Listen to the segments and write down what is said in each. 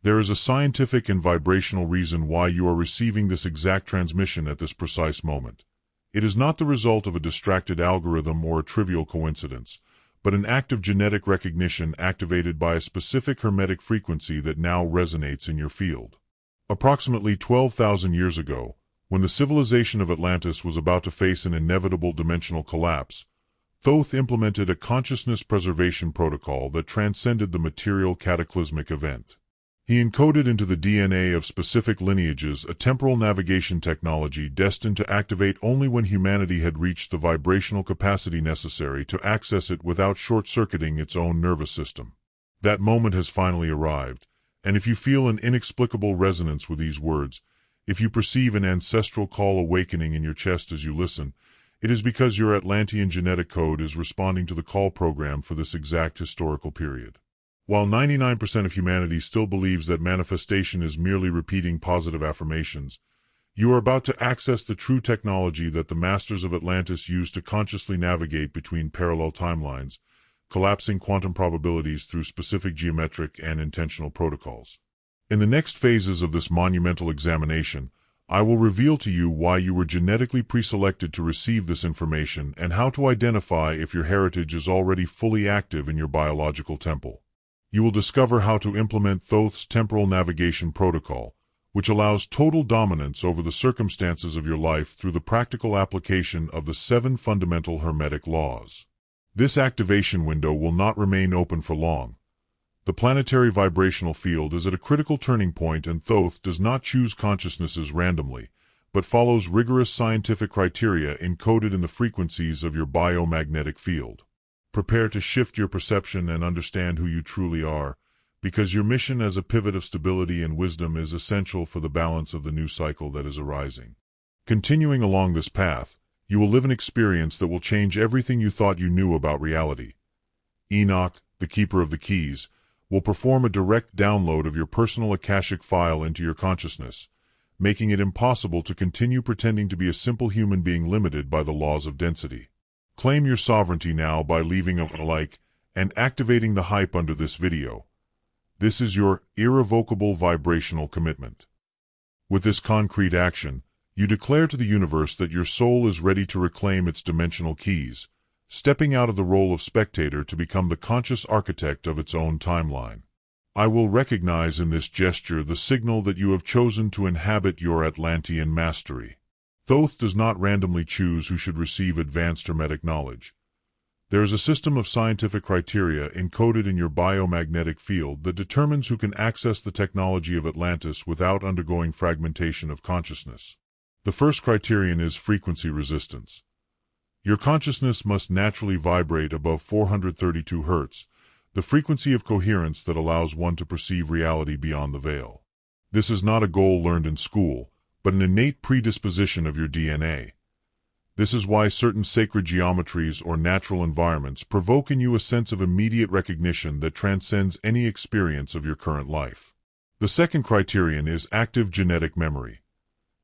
There is a scientific and vibrational reason why you are receiving this exact transmission at this precise moment. It is not the result of a distracted algorithm or a trivial coincidence, but an act of genetic recognition activated by a specific hermetic frequency that now resonates in your field. Approximately 12,000 years ago, when the civilization of Atlantis was about to face an inevitable dimensional collapse, Thoth implemented a consciousness preservation protocol that transcended the material cataclysmic event. He encoded into the DNA of specific lineages a temporal navigation technology destined to activate only when humanity had reached the vibrational capacity necessary to access it without short-circuiting its own nervous system. That moment has finally arrived, and if you feel an inexplicable resonance with these words, if you perceive an ancestral call awakening in your chest as you listen, it is because your Atlantean genetic code is responding to the call program for this exact historical period. While 99% of humanity still believes that manifestation is merely repeating positive affirmations, you are about to access the true technology that the masters of Atlantis used to consciously navigate between parallel timelines, collapsing quantum probabilities through specific geometric and intentional protocols. In the next phases of this monumental examination, I will reveal to you why you were genetically preselected to receive this information and how to identify if your heritage is already fully active in your biological temple. You will discover how to implement Thoth's temporal navigation protocol, which allows total dominance over the circumstances of your life through the practical application of the 7 fundamental Hermetic laws. This activation window will not remain open for long. The planetary vibrational field is at a critical turning point, and Thoth does not choose consciousnesses randomly, but follows rigorous scientific criteria encoded in the frequencies of your biomagnetic field. Prepare to shift your perception and understand who you truly are, because your mission as a pivot of stability and wisdom is essential for the balance of the new cycle that is arising. Continuing along this path, you will live an experience that will change everything you thought you knew about reality. Enoch, the keeper of the keys, will perform a direct download of your personal Akashic file into your consciousness, making it impossible to continue pretending to be a simple human being limited by the laws of density. Claim your sovereignty now by leaving a like and activating the hype under this video. This is your irrevocable vibrational commitment. With this concrete action, you declare to the universe that your soul is ready to reclaim its dimensional keys, stepping out of the role of spectator to become the conscious architect of its own timeline. I will recognize in this gesture the signal that you have chosen to inhabit your Atlantean mastery. Thoth does not randomly choose who should receive advanced Hermetic knowledge. There is a system of scientific criteria encoded in your biomagnetic field that determines who can access the technology of Atlantis without undergoing fragmentation of consciousness. The first criterion is frequency resistance. Your consciousness must naturally vibrate above 432 Hz, the frequency of coherence that allows one to perceive reality beyond the veil. This is not a goal learned in school, but an innate predisposition of your DNA. This is why certain sacred geometries or natural environments provoke in you a sense of immediate recognition that transcends any experience of your current life. The second criterion is active genetic memory.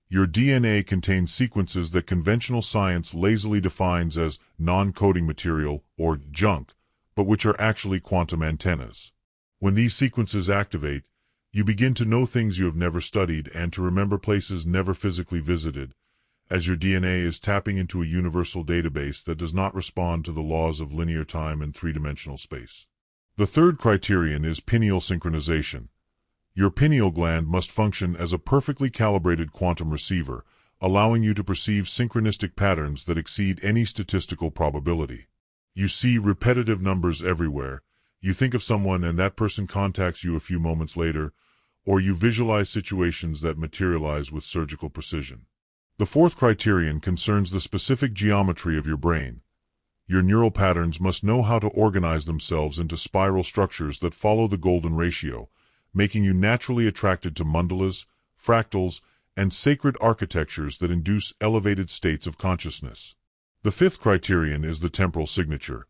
Your DNA contains sequences that conventional science lazily defines as non-coding material or junk, but which are actually quantum antennas. When these sequences activate, you begin to know things you have never studied and to remember places never physically visited, as your DNA is tapping into a universal database that does not respond to the laws of linear time and three-dimensional space. The third criterion is pineal synchronization. Your pineal gland must function as a perfectly calibrated quantum receiver, allowing you to perceive synchronistic patterns that exceed any statistical probability. You see repetitive numbers everywhere. You think of someone and that person contacts you a few moments later, or you visualize situations that materialize with surgical precision. The fourth criterion concerns the specific geometry of your brain. Your neural patterns must know how to organize themselves into spiral structures that follow the golden ratio, making you naturally attracted to mandalas, fractals, and sacred architectures that induce elevated states of consciousness. The fifth criterion is the temporal signature.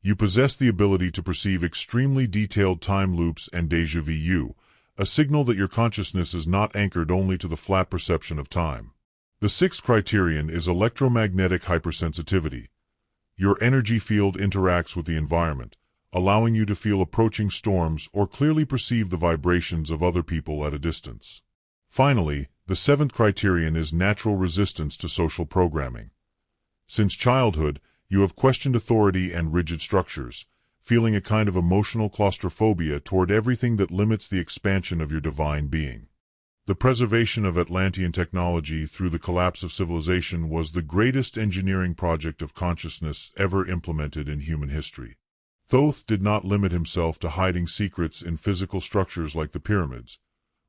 You possess the ability to perceive extremely detailed time loops and déjà vu, a signal that your consciousness is not anchored only to the flat perception of time. The sixth criterion is electromagnetic hypersensitivity. Your energy field interacts with the environment, allowing you to feel approaching storms or clearly perceive the vibrations of other people at a distance. Finally, the seventh criterion is natural resistance to social programming. Since childhood, you have questioned authority and rigid structures, feeling a kind of emotional claustrophobia toward everything that limits the expansion of your divine being. The preservation of Atlantean technology through the collapse of civilization was the greatest engineering project of consciousness ever implemented in human history. Thoth did not limit himself to hiding secrets in physical structures like the pyramids,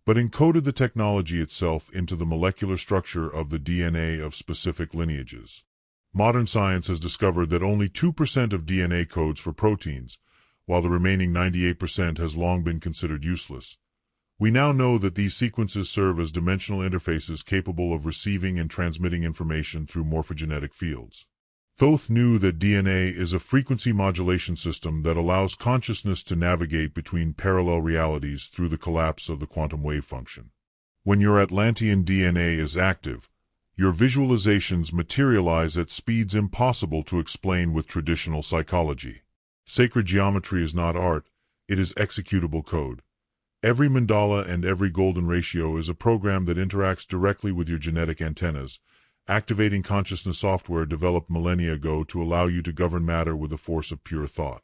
but encoded the technology itself into the molecular structure of the DNA of specific lineages. Modern science has discovered that only 2% of DNA codes for proteins, while the remaining 98% has long been considered useless. We now know that these sequences serve as dimensional interfaces capable of receiving and transmitting information through morphogenetic fields. Thoth knew that DNA is a frequency modulation system that allows consciousness to navigate between parallel realities through the collapse of the quantum wave function. When your Atlantean DNA is active, your visualizations materialize at speeds impossible to explain with traditional psychology. Sacred geometry is not art, it is executable code. Every mandala and every golden ratio is a program that interacts directly with your genetic antennas, activating consciousness software developed millennia ago to allow you to govern matter with the force of pure thought.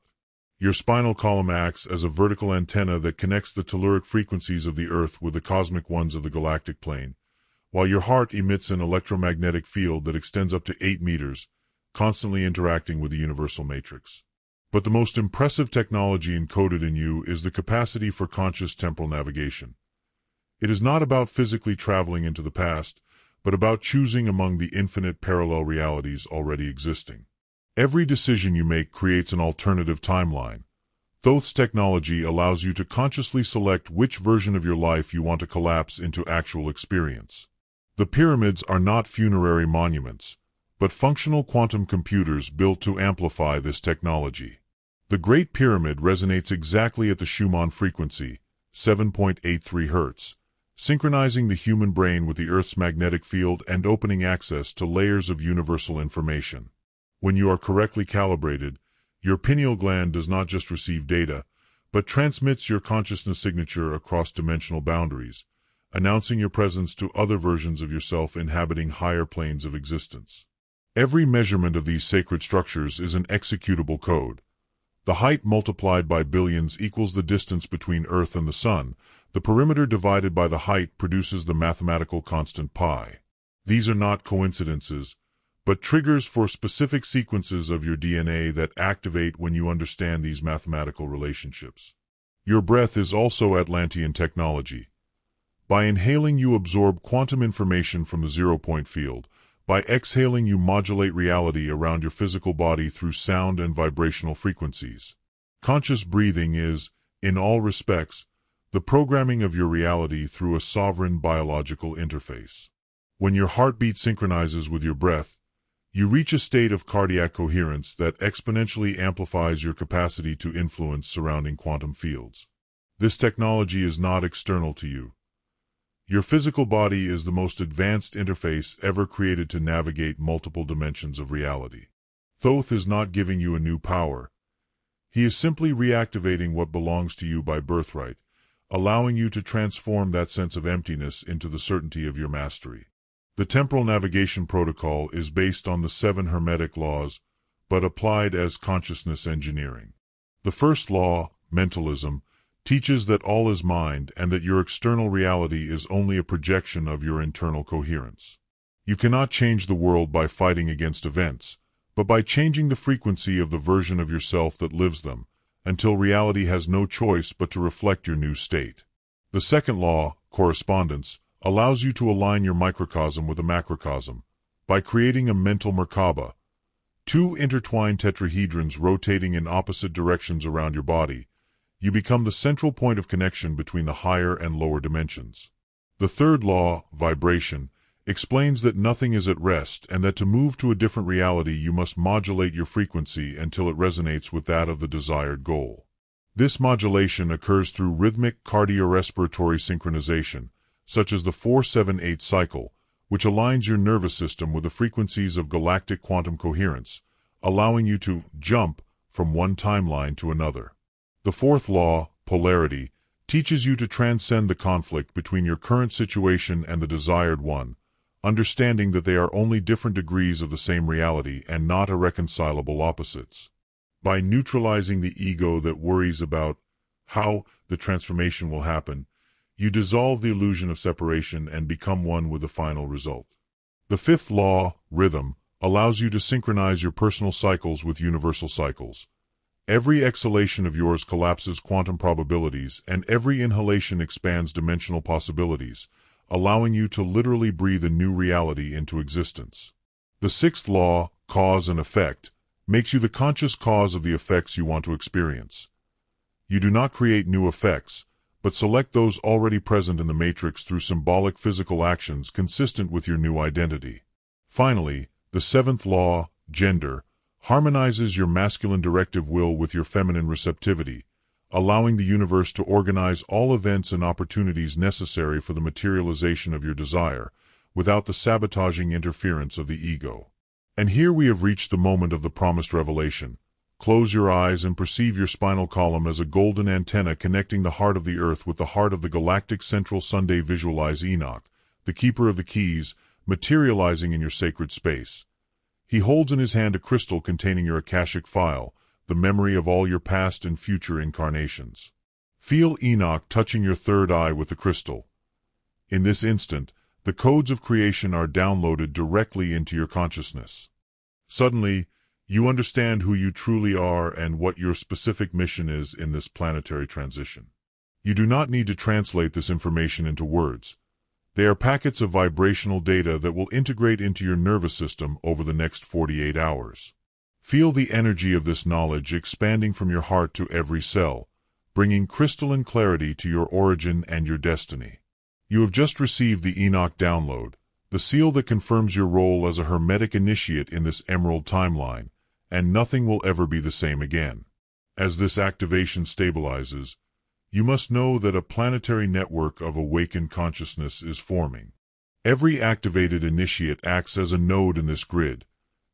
Your spinal column acts as a vertical antenna that connects the telluric frequencies of the Earth with the cosmic ones of the galactic plane, while your heart emits an electromagnetic field that extends up to 8 meters, constantly interacting with the universal matrix. But the most impressive technology encoded in you is the capacity for conscious temporal navigation. It is not about physically traveling into the past, but about choosing among the infinite parallel realities already existing. Every decision you make creates an alternative timeline. Thoth's technology allows you to consciously select which version of your life you want to collapse into actual experience. The pyramids are not funerary monuments, but functional quantum computers built to amplify this technology. The Great Pyramid resonates exactly at the Schumann frequency, 7.83 Hz, synchronizing the human brain with the Earth's magnetic field and opening access to layers of universal information. When you are correctly calibrated, your pineal gland does not just receive data, but transmits your consciousness signature across dimensional boundaries, announcing your presence to other versions of yourself inhabiting higher planes of existence. Every measurement of these sacred structures is an executable code. The height multiplied by billions equals the distance between Earth and the Sun. The perimeter divided by the height produces the mathematical constant pi. These are not coincidences, but triggers for specific sequences of your DNA that activate when you understand these mathematical relationships. Your breath is also Atlantean technology. By inhaling, you absorb quantum information from the zero-point field. By exhaling, you modulate reality around your physical body through sound and vibrational frequencies. Conscious breathing is, in all respects, the programming of your reality through a sovereign biological interface. When your heartbeat synchronizes with your breath, you reach a state of cardiac coherence that exponentially amplifies your capacity to influence surrounding quantum fields. This technology is not external to you. Your physical body is the most advanced interface ever created to navigate multiple dimensions of reality. Thoth is not giving you a new power. He is simply reactivating what belongs to you by birthright, allowing you to transform that sense of emptiness into the certainty of your mastery. The temporal navigation protocol is based on the 7 Hermetic laws, but applied as consciousness engineering. The first law, mentalism, teaches that all is mind and that your external reality is only a projection of your internal coherence. You cannot change the world by fighting against events, but by changing the frequency of the version of yourself that lives them, until reality has no choice but to reflect your new state. The second law, correspondence, allows you to align your microcosm with a macrocosm, by creating a mental Merkaba, 2 intertwined tetrahedrons rotating in opposite directions around your body. You become the central point of connection between the higher and lower dimensions. The third law, vibration, explains that nothing is at rest and that to move to a different reality you must modulate your frequency until it resonates with that of the desired goal. This modulation occurs through rhythmic cardiorespiratory synchronization, such as the 4-7-8 cycle, which aligns your nervous system with the frequencies of galactic quantum coherence, allowing you to jump from one timeline to another. The fourth law, polarity, teaches you to transcend the conflict between your current situation and the desired one, understanding that they are only different degrees of the same reality and not irreconcilable opposites. By neutralizing the ego that worries about how the transformation will happen, you dissolve the illusion of separation and become one with the final result. The fifth law, rhythm, allows you to synchronize your personal cycles with universal cycles. Every exhalation of yours collapses quantum probabilities, and every inhalation expands dimensional possibilities, allowing you to literally breathe a new reality into existence. The sixth law, cause and effect, makes you the conscious cause of the effects you want to experience. You do not create new effects, but select those already present in the matrix through symbolic physical actions consistent with your new identity. Finally, the seventh law, gender, harmonizes your masculine directive will with your feminine receptivity, allowing the universe to organize all events and opportunities necessary for the materialization of your desire, without the sabotaging interference of the ego. And here we have reached the moment of the promised revelation. Close your eyes and perceive your spinal column as a golden antenna connecting the heart of the earth with the heart of the galactic central Sunday. Visualize Enoch, the keeper of the keys, materializing in your sacred space. He holds in his hand a crystal containing your Akashic file, the memory of all your past and future incarnations. Feel Enoch touching your third eye with the crystal. In this instant, the codes of creation are downloaded directly into your consciousness. Suddenly, you understand who you truly are and what your specific mission is in this planetary transition. You do not need to translate this information into words. They are packets of vibrational data that will integrate into your nervous system over the next 48 hours. Feel the energy of this knowledge expanding from your heart to every cell, bringing crystalline clarity to your origin and your destiny. You have just received the Enoch download, the seal that confirms your role as a hermetic initiate in this emerald timeline, and nothing will ever be the same again. As this activation stabilizes, you must know that a planetary network of awakened consciousness is forming. Every activated initiate acts as a node in this grid,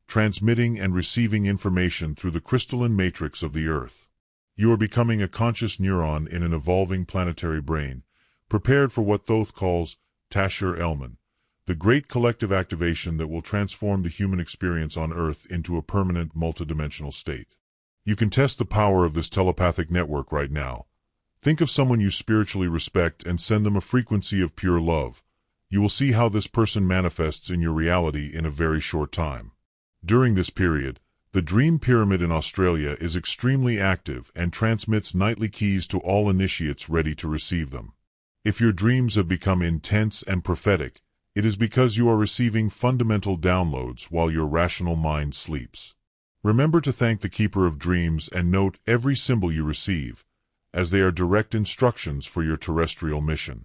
transmitting and receiving information through the crystalline matrix of the Earth. You are becoming a conscious neuron in an evolving planetary brain, prepared for what Thoth calls Tasher Elman, the great collective activation that will transform the human experience on Earth into a permanent multidimensional state. You can test the power of this telepathic network right now. Think of someone you spiritually respect and send them a frequency of pure love. You will see how this person manifests in your reality in a very short time. During this period, the Dream Pyramid in Australia is extremely active and transmits nightly keys to all initiates ready to receive them. If your dreams have become intense and prophetic, it is because you are receiving fundamental downloads while your rational mind sleeps. Remember to thank the Keeper of Dreams and note every symbol you receive, as they are direct instructions for your terrestrial mission.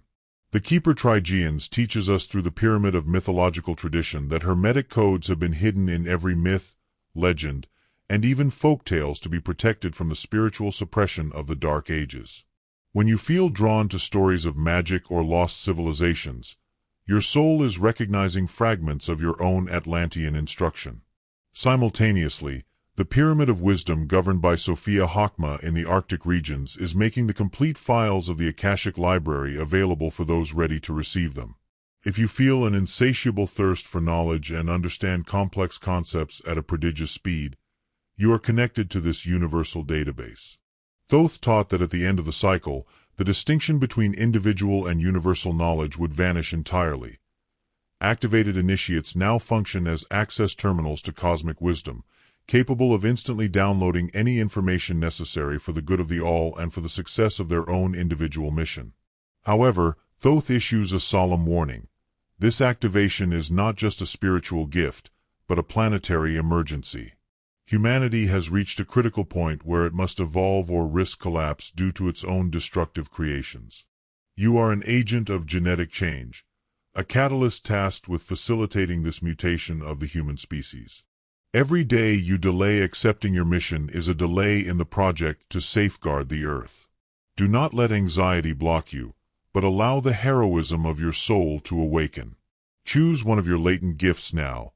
The Keeper Trigeans teaches us through the pyramid of mythological tradition that hermetic codes have been hidden in every myth, legend, and even folk tales to be protected from the spiritual suppression of the Dark Ages. When you feel drawn to stories of magic or lost civilizations, your soul is recognizing fragments of your own Atlantean instruction. Simultaneously, the Pyramid of Wisdom governed by Sophia Hakma in the Arctic regions is making the complete files of the Akashic Library available for those ready to receive them. If you feel an insatiable thirst for knowledge and understand complex concepts at a prodigious speed, you are connected to this universal database. Thoth taught that at the end of the cycle, the distinction between individual and universal knowledge would vanish entirely. Activated initiates now function as access terminals to cosmic wisdom, capable of instantly downloading any information necessary for the good of the all and for the success of their own individual mission. However, Thoth issues a solemn warning. This activation is not just a spiritual gift, but a planetary emergency. Humanity has reached a critical point where it must evolve or risk collapse due to its own destructive creations. You are an agent of genetic change, a catalyst tasked with facilitating this mutation of the human species. Every day you delay accepting your mission is a delay in the project to safeguard the Earth. Do not let anxiety block you, but allow the heroism of your soul to awaken. Choose one of your latent gifts now,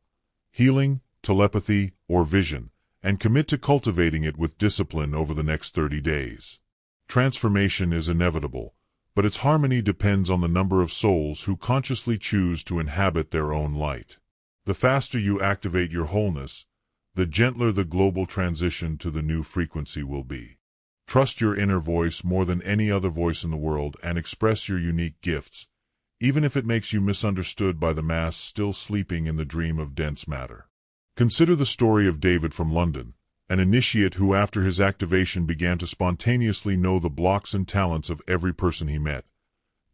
healing, telepathy, or vision, and commit to cultivating it with discipline over the next 30 days. Transformation is inevitable, but its harmony depends on the number of souls who consciously choose to inhabit their own light. The faster you activate your wholeness, the gentler the global transition to the new frequency will be. Trust your inner voice more than any other voice in the world and express your unique gifts, even if it makes you misunderstood by the mass still sleeping in the dream of dense matter. Consider the story of David from London, an initiate who after his activation began to spontaneously know the blocks and talents of every person he met.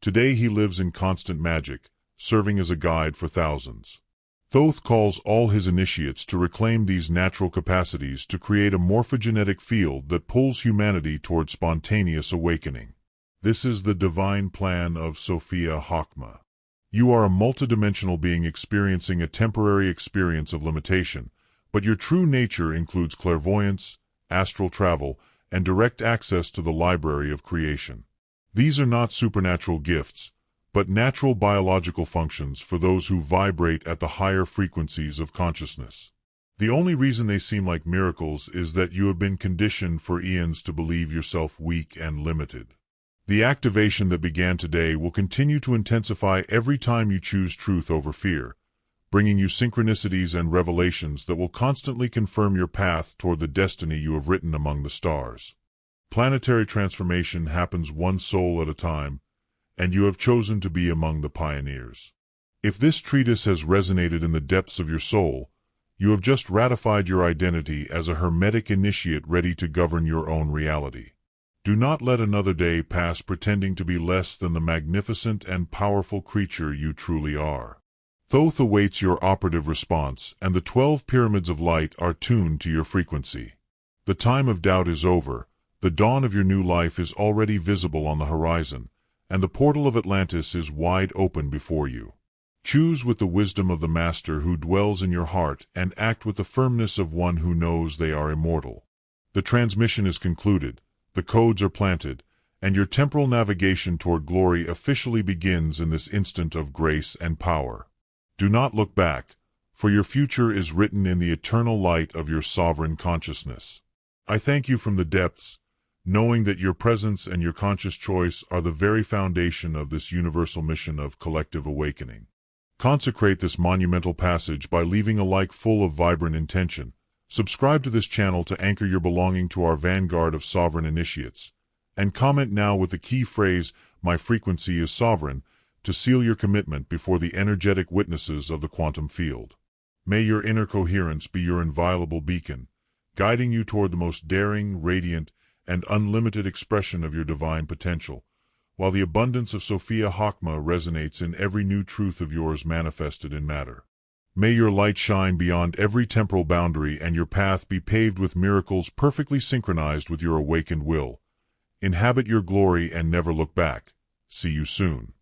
Today he lives in constant magic, serving as a guide for thousands. Thoth calls all his initiates to reclaim these natural capacities to create a morphogenetic field that pulls humanity toward spontaneous awakening. This is the divine plan of Sophia Chokmah. You are a multidimensional being experiencing a temporary experience of limitation, but your true nature includes clairvoyance, astral travel, and direct access to the library of creation. These are not supernatural gifts, but natural biological functions for those who vibrate at the higher frequencies of consciousness. The only reason they seem like miracles is that you have been conditioned for eons to believe yourself weak and limited. The activation that began today will continue to intensify every time you choose truth over fear, bringing you synchronicities and revelations that will constantly confirm your path toward the destiny you have written among the stars. Planetary transformation happens one soul at a time, and you have chosen to be among the pioneers. If this treatise has resonated in the depths of your soul, you have just ratified your identity as a hermetic initiate ready to govern your own reality. Do not let another day pass pretending to be less than the magnificent and powerful creature you truly are. Thoth awaits your operative response, and the 12 pyramids of light are tuned to your frequency. The time of doubt is over, the dawn of your new life is already visible on the horizon, and the portal of Atlantis is wide open before you. Choose with the wisdom of the Master who dwells in your heart and act with the firmness of one who knows they are immortal. The transmission is concluded, the codes are planted, and your temporal navigation toward glory officially begins in this instant of grace and power. Do not look back, for your future is written in the eternal light of your sovereign consciousness. I thank you from the depths, knowing that your presence and your conscious choice are the very foundation of this universal mission of collective awakening. Consecrate this monumental passage by leaving a like full of vibrant intention. Subscribe to this channel to anchor your belonging to our vanguard of sovereign initiates, and comment now with the key phrase, "My frequency is sovereign," to seal your commitment before the energetic witnesses of the quantum field. May your inner coherence be your inviolable beacon, guiding you toward the most daring, radiant, and unlimited expression of your divine potential, while the abundance of Sophia Chokmah resonates in every new truth of yours manifested in matter. May your light shine beyond every temporal boundary and your path be paved with miracles perfectly synchronized with your awakened will. Inhabit your glory and never look back. See you soon.